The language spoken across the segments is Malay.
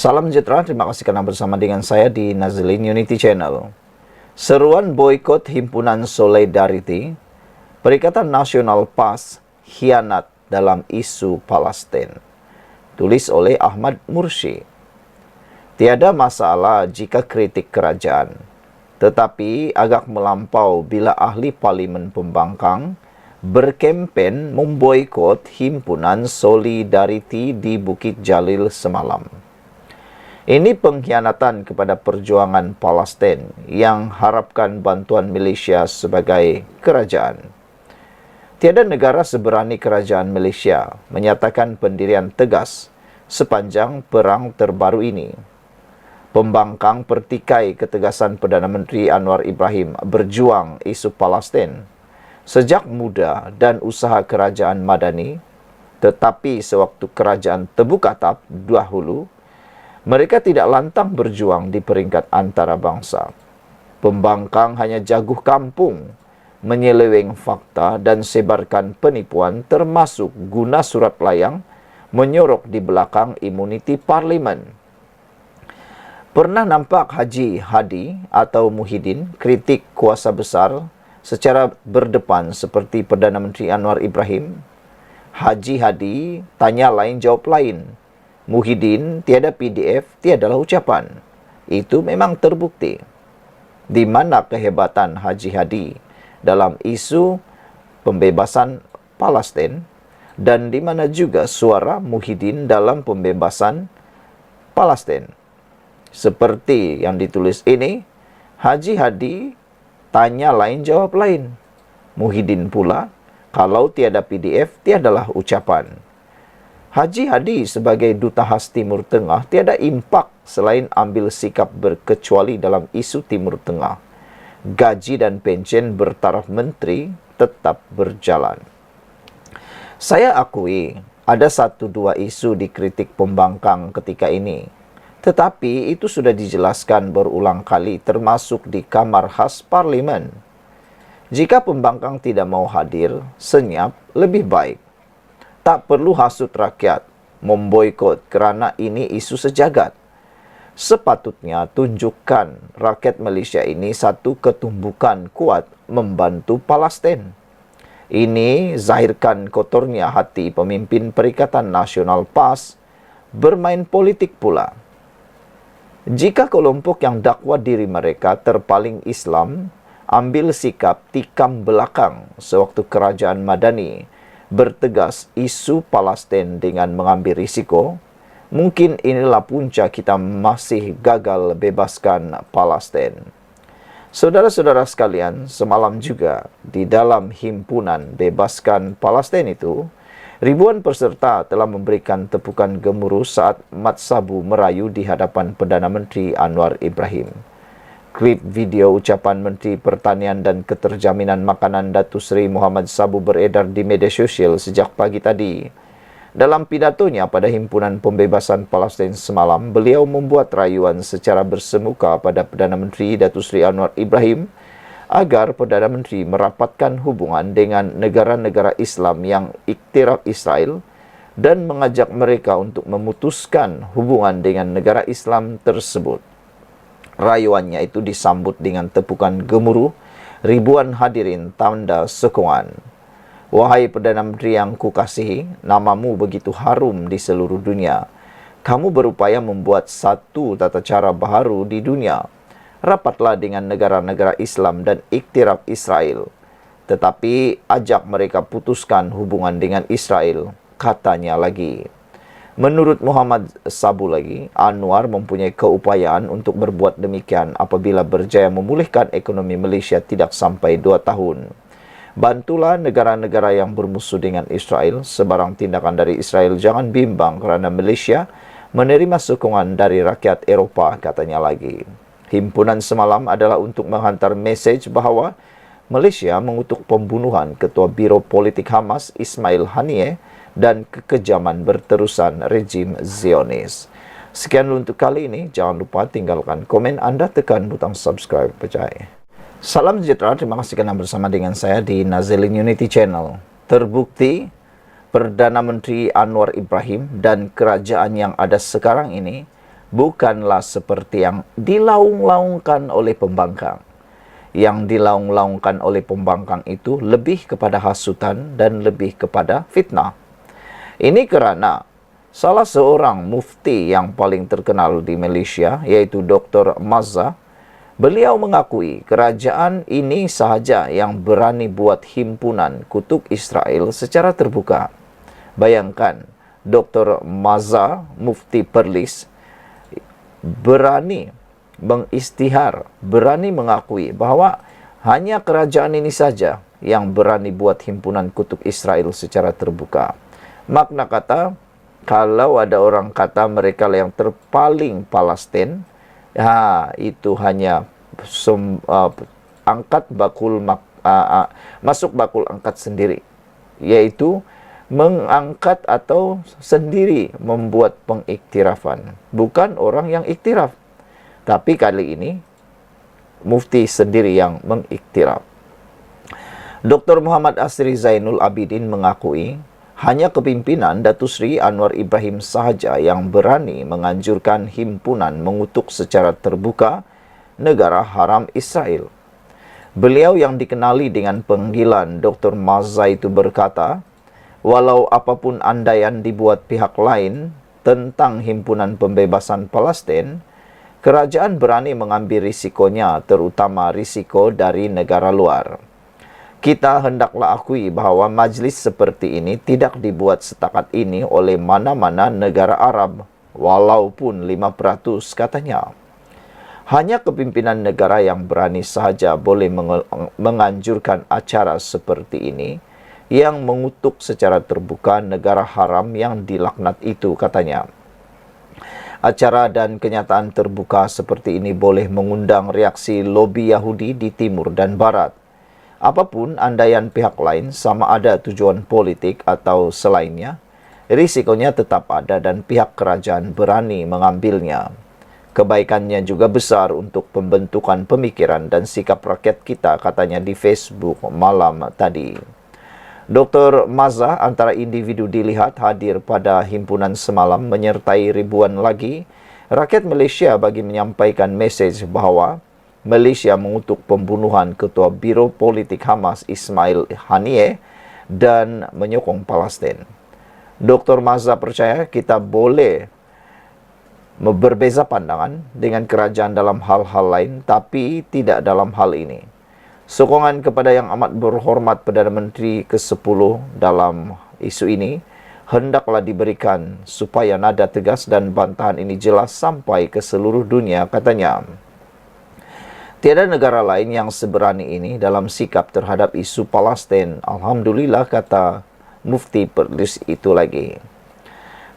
Salam sejahtera, terima kasih karena bersama dengan saya di Nazilin Unity Channel. Seruan boykot Himpunan Solidarity, Perikatan Nasional PAS, khianat dalam isu Palestina. Tulis oleh Ahmad Mursi. Tiada masalah jika kritik kerajaan, tetapi agak melampau bila ahli parlimen pembangkang berkempen memboikot Himpunan Solidarity di Bukit Jalil semalam. Ini pengkhianatan kepada perjuangan Palestin yang harapkan bantuan Malaysia sebagai kerajaan. Tiada negara seberani kerajaan Malaysia menyatakan pendirian tegas sepanjang perang terbaru ini. Pembangkang pertikai ketegasan Perdana Menteri Anwar Ibrahim berjuang isu Palestin sejak muda dan usaha kerajaan Madani, tetapi sewaktu kerajaan terbuka dahulu, mereka tidak lantang berjuang di peringkat antarabangsa. Pembangkang hanya jaguh kampung, menyeleweng fakta dan sebarkan penipuan termasuk guna surat layang menyorok di belakang imuniti parlimen. Pernah nampak Haji Hadi atau Muhyiddin kritik kuasa besar secara berdepan seperti Perdana Menteri Anwar Ibrahim? Haji Hadi tanya lain jawab lain. Muhyiddin tiada PDF, tiadalah ucapan. Itu memang terbukti. Di mana kehebatan Haji Hadi dalam isu pembebasan Palestin dan di mana juga suara Muhyiddin dalam pembebasan Palestin. Seperti yang ditulis ini, Haji Hadi tanya lain jawab lain. Muhyiddin pula, kalau tiada PDF, tiadalah ucapan. Haji Hadi sebagai duta khas Timur Tengah tiada impak selain ambil sikap berkecuali dalam isu Timur Tengah. Gaji dan pension bertaraf menteri tetap berjalan. Saya akui ada satu dua isu dikritik pembangkang ketika ini. Tetapi itu sudah dijelaskan berulang kali termasuk di kamar khas parlimen. Jika pembangkang tidak mau hadir, senyap lebih baik. Tak perlu hasut rakyat memboikot kerana ini isu sejagat. Sepatutnya tunjukkan rakyat Malaysia ini satu ketumbukan kuat membantu Palestin. Ini zahirkan kotornya hati pemimpin Perikatan Nasional PAS bermain politik pula. Jika kelompok yang dakwa diri mereka terpaling Islam ambil sikap tikam belakang sewaktu kerajaan Madani bertegas isu Palestin dengan mengambil risiko, mungkin inilah punca kita masih gagal bebaskan Palestin. Saudara-saudara sekalian, semalam juga di dalam himpunan Bebaskan Palestin itu, ribuan peserta telah memberikan tepukan gemuruh saat Mat Sabu merayu di hadapan Perdana Menteri Anwar Ibrahim. Klip video ucapan Menteri Pertanian dan Keterjaminan Makanan Datuk Seri Muhammad Sabu beredar di media sosial sejak pagi tadi. Dalam pidatonya pada Himpunan Pembebasan Palestin semalam, beliau membuat rayuan secara bersemuka pada Perdana Menteri Datuk Seri Anwar Ibrahim agar Perdana Menteri merapatkan hubungan dengan negara-negara Islam yang iktiraf Israel dan mengajak mereka untuk memutuskan hubungan dengan negara Islam tersebut. Rayuannya itu disambut dengan tepukan gemuruh ribuan hadirin tanda sokongan. Wahai Perdana Menteri yang kukasihi, namamu begitu harum di seluruh dunia. Kamu berupaya membuat satu tata cara baharu di dunia. Rapatlah dengan negara-negara Islam dan iktiraf Israel. Tetapi ajak mereka putuskan hubungan dengan Israel, katanya lagi. Menurut Muhammad Sabu lagi, Anwar mempunyai keupayaan untuk berbuat demikian apabila berjaya memulihkan ekonomi Malaysia tidak sampai 2 tahun. Bantulah negara-negara yang bermusuh dengan Israel. Sebarang tindakan dari Israel jangan bimbang kerana Malaysia menerima sokongan dari rakyat Eropah, katanya lagi. Himpunan semalam adalah untuk menghantar mesej bahawa Malaysia mengutuk pembunuhan Ketua Biro Politik Hamas Ismail Haniyeh dan kekejaman berterusan rejim Zionis. Sekian untuk kali ini. Jangan lupa tinggalkan komen anda, tekan butang subscribe. Percaya. Salam sejahtera, terima kasih kerana bersama dengan saya di Nazilin Unity Channel. Terbukti Perdana Menteri Anwar Ibrahim dan kerajaan yang ada sekarang ini bukanlah seperti yang dilaung-laungkan oleh pembangkang. Yang dilaung-laungkan oleh pembangkang itu lebih kepada hasutan dan lebih kepada fitnah. Ini karena salah seorang mufti yang paling terkenal di Malaysia, yaitu Dr. Mazza, beliau mengakui kerajaan ini sahaja yang berani buat himpunan kutuk Israel secara terbuka. Bayangkan, Dr. Mazza, mufti Perlis, berani mengistihar, berani mengakui bahwa hanya kerajaan ini saja yang berani buat himpunan kutuk Israel secara terbuka. Makna kata, kalau ada orang kata mereka yang terpaling Palestin, itu hanya angkat bakul masuk bakul angkat sendiri, yaitu mengangkat atau sendiri membuat pengiktirafan, bukan orang yang iktiraf. Tapi kali ini mufti sendiri yang mengiktiraf. Dr. Muhammad Asri Zainul Abidin mengakui hanya kepimpinan Datuk Seri Anwar Ibrahim sahaja yang berani menganjurkan himpunan mengutuk secara terbuka negara haram Israel. Beliau yang dikenali dengan panggilan Dr. Mazza itu berkata, walau apapun andaian dibuat pihak lain tentang himpunan pembebasan Palestin, kerajaan berani mengambil risikonya, terutama risiko dari negara luar. Kita hendaklah akui bahawa majlis seperti ini tidak dibuat setakat ini oleh mana-mana negara Arab, walaupun 5% katanya. Hanya kepimpinan negara yang berani sahaja boleh menganjurkan acara seperti ini, yang mengutuk secara terbuka negara haram yang dilaknat itu, katanya. Acara dan kenyataan terbuka seperti ini boleh mengundang reaksi lobi Yahudi di timur dan barat. Apapun andaian pihak lain, sama ada tujuan politik atau selainnya, risikonya tetap ada dan pihak kerajaan berani mengambilnya. Kebaikannya juga besar untuk pembentukan pemikiran dan sikap rakyat kita, katanya di Facebook malam tadi. Dr. Mazza antara individu dilihat hadir pada himpunan semalam menyertai ribuan lagi rakyat Malaysia bagi menyampaikan mesej bahawa Malaysia mengutuk pembunuhan Ketua Biro Politik Hamas Ismail Haniyeh dan menyokong Palestin. Dr. Mazza percaya kita boleh berbeza pandangan dengan kerajaan dalam hal-hal lain, tapi tidak dalam hal ini. Sokongan kepada yang amat berhormat Perdana Menteri ke-10 dalam isu ini hendaklah diberikan supaya nada tegas dan bantahan ini jelas sampai ke seluruh dunia, katanya. Tiada negara lain yang seberani ini dalam sikap terhadap isu Palestin. Alhamdulillah, kata Mufti Perlis itu lagi.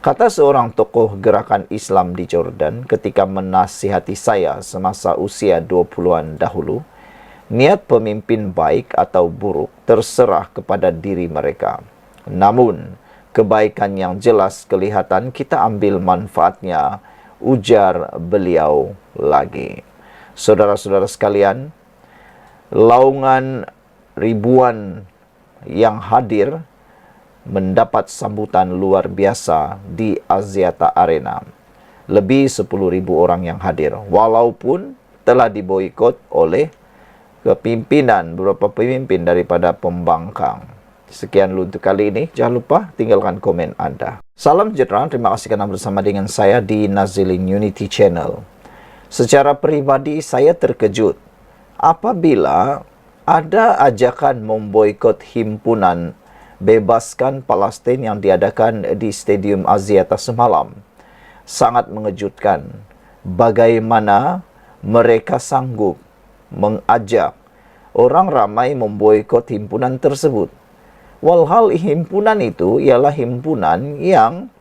Kata seorang tokoh gerakan Islam di Jordan ketika menasihati saya semasa usia 20-an dahulu, niat pemimpin baik atau buruk terserah kepada diri mereka. Namun, kebaikan yang jelas kelihatan kita ambil manfaatnya, ujar beliau lagi. Saudara-saudara sekalian, laungan ribuan yang hadir mendapat sambutan luar biasa di Axiata Arena. Lebih 10.000 orang yang hadir, walaupun telah diboikot oleh kepimpinan, beberapa pemimpin daripada pembangkang. Sekian dulu untuk kali ini. Jangan lupa tinggalkan komen Anda. Salam sejahtera, terima kasih kerana bersama dengan saya di Nazilin Unity Channel. Secara pribadi saya terkejut apabila ada ajakan memboikot himpunan bebaskan Palestin yang diadakan di Stadium Axiata semalam. Sangat mengejutkan bagaimana mereka sanggup mengajak orang ramai memboikot himpunan tersebut. Walhal himpunan itu ialah himpunan yang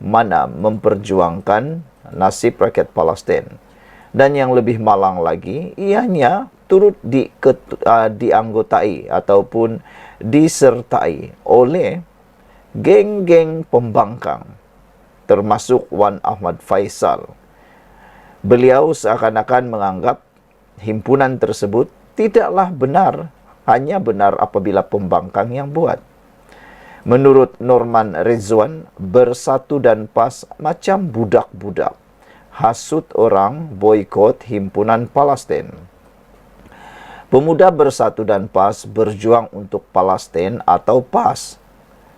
mana memperjuangkan nasib rakyat Palestin. Dan yang lebih malang lagi, ianya turut dianggotai ataupun disertai oleh geng-geng pembangkang, termasuk Wan Ahmad Faisal. Beliau seakan-akan menganggap himpunan tersebut tidaklah benar, hanya benar apabila pembangkang yang buat. Menurut Norman Rizwan, bersatu dan pas macam budak-budak. hasut orang boikot himpunan Palestin. Pemuda Bersatu dan PAS berjuang untuk Palestin atau PAS.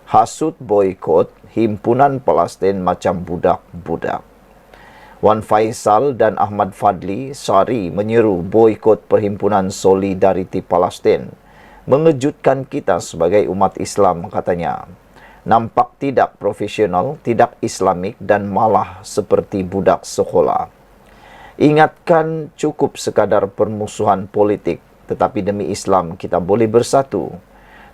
Hasut boikot himpunan Palestin macam budak-budak. Wan Faisal dan Ahmad Fadli Sari menyeru boikot Perhimpunan Solidariti Palestin. Mengejutkan kita sebagai umat Islam, katanya. Nampak tidak profesional, tidak islamik dan malah seperti budak sekolah. Ingatkan cukup sekadar permusuhan politik, tetapi demi Islam kita boleh bersatu.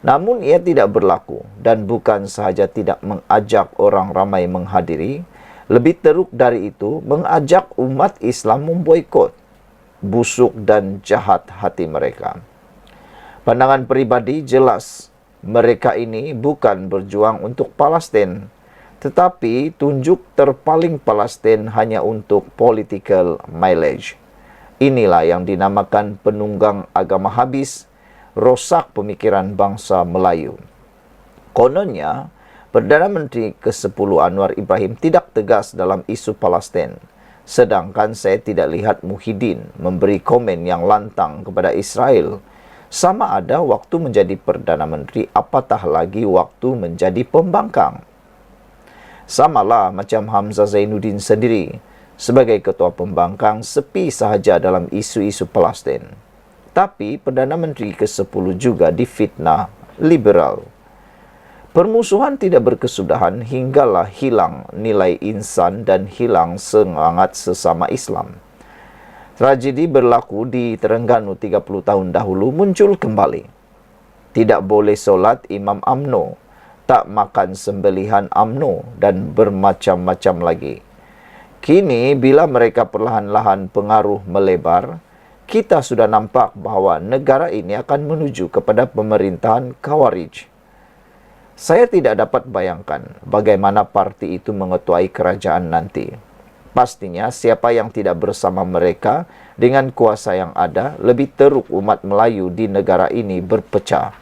Namun ia tidak berlaku dan bukan sahaja tidak mengajak orang ramai menghadiri, lebih teruk dari itu, mengajak umat Islam memboikot. Busuk dan jahat hati mereka. Pandangan pribadi jelas, mereka ini bukan berjuang untuk Palestin, tetapi tunjuk terpaling Palestin hanya untuk political mileage. Inilah yang dinamakan penunggang agama habis, rosak pemikiran bangsa Melayu. Kononnya, Perdana Menteri ke-10 Anwar Ibrahim tidak tegas dalam isu Palestin. Sedangkan saya tidak lihat Muhyiddin memberi komen yang lantang kepada Israel. Sama ada waktu menjadi Perdana Menteri, apatah lagi waktu menjadi pembangkang. Samalah macam Hamzah Zainuddin sendiri. Sebagai ketua pembangkang, sepi sahaja dalam isu-isu Palestin. Tapi Perdana Menteri ke-10 juga difitnah liberal. Permusuhan tidak berkesudahan hinggalah hilang nilai insan dan hilang semangat sesama Islam. Tragedi berlaku di Terengganu 30 tahun dahulu muncul kembali. Tidak boleh solat Imam UMNO, tak makan sembelihan UMNO dan bermacam-macam lagi. Kini bila mereka perlahan-lahan pengaruh melebar, kita sudah nampak bahawa negara ini akan menuju kepada pemerintahan Khawarij. Saya tidak dapat bayangkan bagaimana parti itu mengetuai kerajaan nanti. Pastinya siapa yang tidak bersama mereka dengan kuasa yang ada, lebih teruk umat Melayu di negara ini berpecah.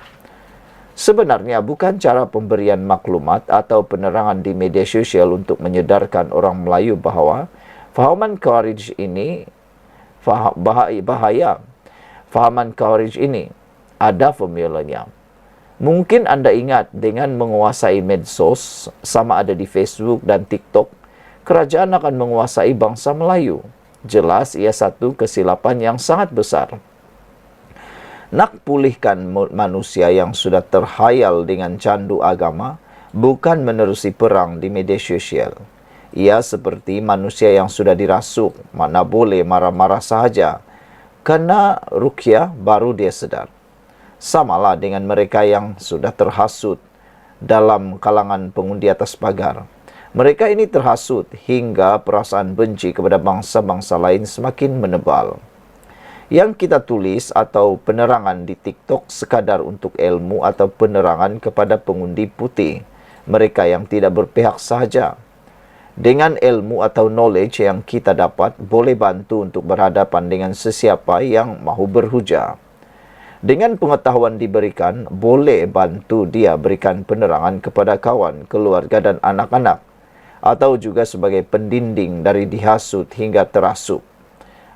Sebenarnya bukan cara pemberian maklumat atau penerangan di media sosial untuk menyedarkan orang Melayu bahawa fahaman Khawarij ini bahaya. Fahaman Khawarij ini ada formulanya. Mungkin Anda ingat dengan menguasai medsos, sama ada di Facebook dan TikTok, kerajaan akan menguasai bangsa Melayu. Jelas ia satu kesilapan yang sangat besar. Nak pulihkan manusia yang sudah terhayal dengan candu agama, bukan menerusi perang di media sosial. Ia seperti manusia yang sudah dirasuk, mana boleh marah-marah sahaja. Kena ruqyah baru dia sedar. Samalah dengan mereka yang sudah terhasut dalam kalangan pengundi atas pagar. Mereka ini terhasut hingga perasaan benci kepada bangsa-bangsa lain semakin menebal. Yang kita tulis atau penerangan di TikTok sekadar untuk ilmu atau penerangan kepada pengundi putih, mereka yang tidak berpihak sahaja. Dengan ilmu atau knowledge yang kita dapat, boleh bantu untuk berhadapan dengan sesiapa yang mahu berhujah. Dengan pengetahuan diberikan, boleh bantu dia berikan penerangan kepada kawan, keluarga dan anak-anak, atau juga sebagai pendinding dari dihasut hingga terasuk.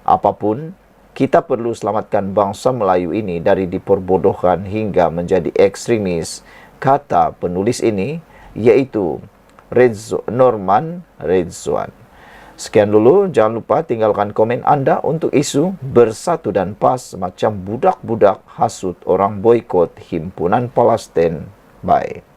Apapun, kita perlu selamatkan bangsa Melayu ini dari diperbodohkan hingga menjadi ekstremis. Kata penulis ini, yaitu Norman Redzwan. Sekian dulu, jangan lupa tinggalkan komen Anda untuk isu Bersatu dan PAS macam budak-budak hasut orang boikot himpunan Palestin. Bye.